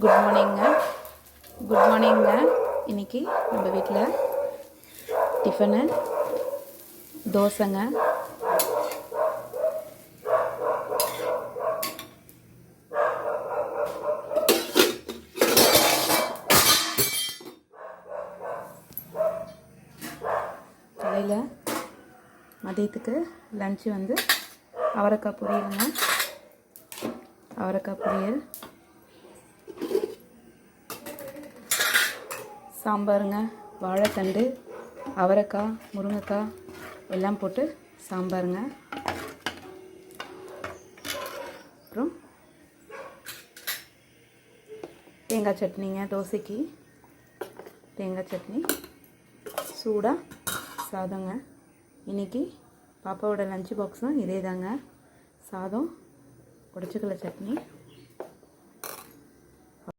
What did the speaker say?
Good மார்னிங்க. Good மார்னிங்க. இன்றைக்கி நம்ம வீட்டில் டிஃபனு தோசைங்க. காலையில் மதியத்துக்கு லஞ்சு வந்து அவரைக்காய் பொரியலுங்க. அவரைக்காய் பொரியல், சாம்பாருங்க. வாழைத்தண்டு, அவரைக்காய், முருங்கைக்காய் எல்லாம் போட்டு சாம்பாருங்க. அப்புறம் தேங்காய் சட்னிங்க. தோசைக்கு தேங்காய் சட்னி, சூடாக சாதங்க. இன்றைக்கி பாப்பாவோட லஞ்சு பாக்ஸும் இதே தாங்க. சாதம், உடச்சக்கடலை சட்னி,